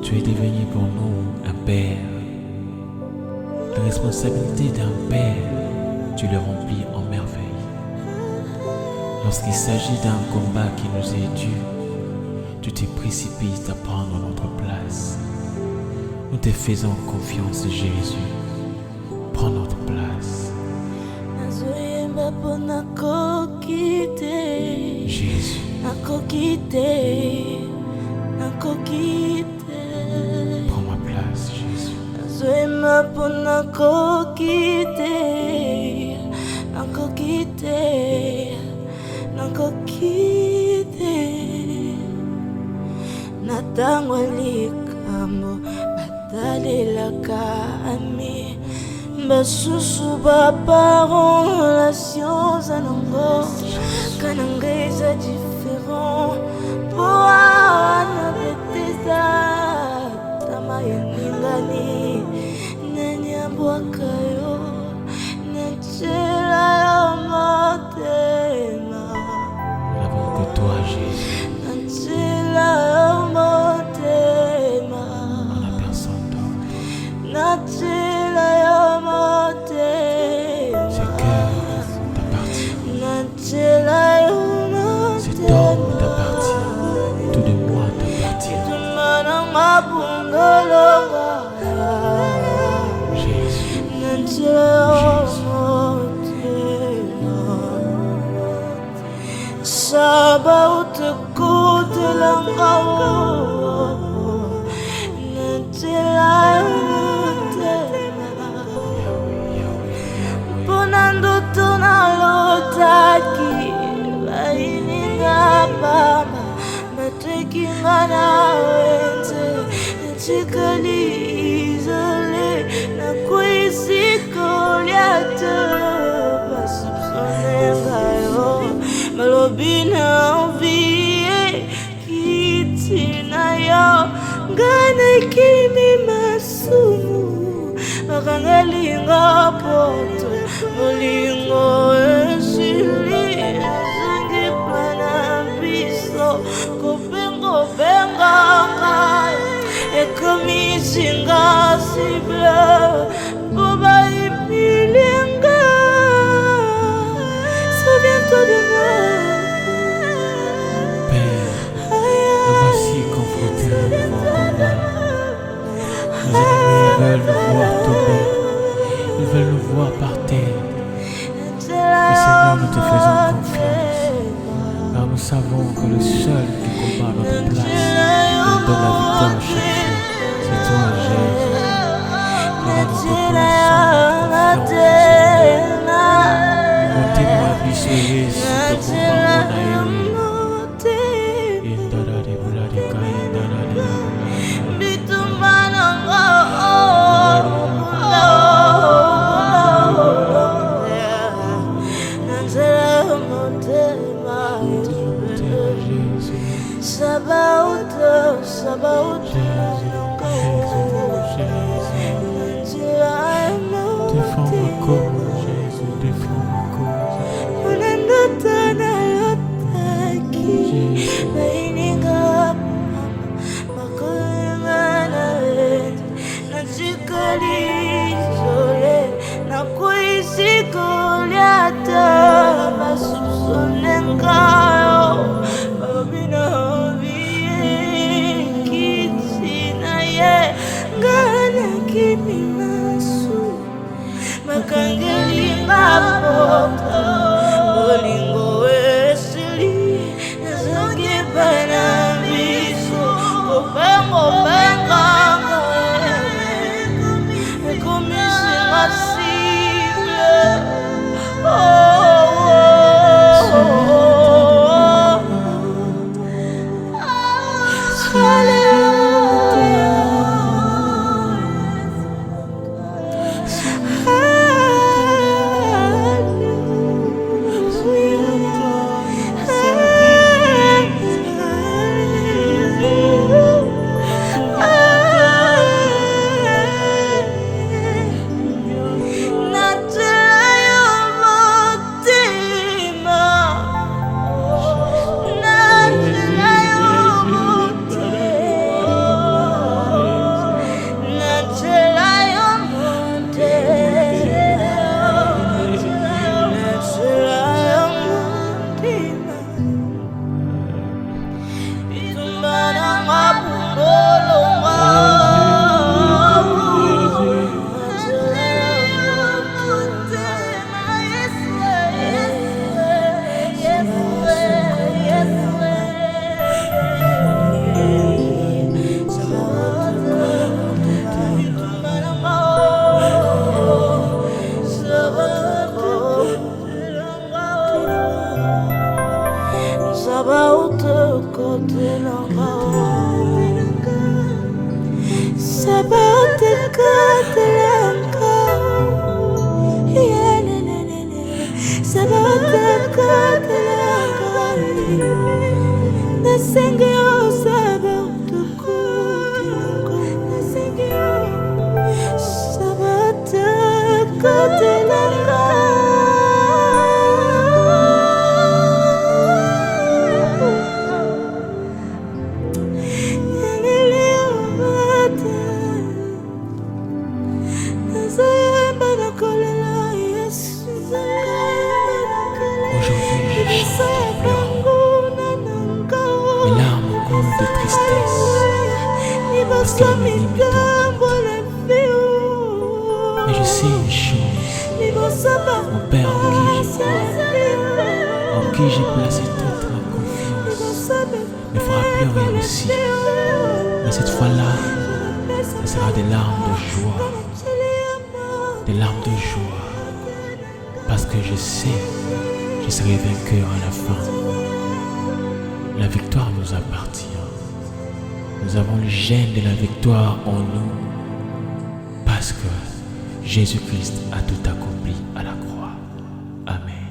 Tu es devenu pour nous un père. La responsabilité d'un père, tu le remplis en merveille. Lorsqu'il s'agit d'un combat qui nous est dû, tu te précipites à prendre notre place. Nous te faisons confiance, Jésus. Prends notre place. Jésus. Prends ma place, Jésus. Natango likambo batalelaka ami basusu baparents relations anango kananga eza différent po ana beteza tama yaningani nanyambwaka yo nachela yo motema. Nous n'avons que toi, Jésus. Nachela yo motema. On n'a personne d'autre. Nachela yo motema. Ce cœur t'appartient. Nachela yo motema. Cet homme t'appartient. Tout de moi t'appartient. Jésus. Nachela yo motema. Saba utekutela nachela yo motema. Pona ndoto nalotaki baininga mama matekinga na wenze nachikali izole nakwisi kolia te basupsonenga yo malobi na envie kiti na yo ngana kimi masumu bakangalinga poto molingo esili ezangi pana biso kobenga ekomisinga sible boba imilinga. Souviens-toi de moi. Père, nous voici confrontés à un combat. Nos ennemis veulent nous voir tomber. Ils veulent nous voir par terre. Mais Seigneur, nous te faisons confiance. Car nous savons que le seul qui combat notre place nous donne la victoire à chaque fois. C'est toi, Jésus. Car nous te connaissons notre confiance. Montez-moi, bisouillé, s'il te combat, mon aïe. Défends ma cause, Jésus, défends ma cause. Makangelinga poto bolingo esili ezangi bana biso kobenga ekomisinga sible. Mais je sais une chose, mon Père en qui j'ai placé toute ma confiance, me fera pleurer aussi. Mais cette fois-là, ce sera des larmes de joie, des larmes de joie, parce que je sais, je serai vainqueur à la fin. La victoire nous appartient. Nous avons le gène de la victoire en nous, parce que Jésus-Christ a tout accompli à la croix. Amen.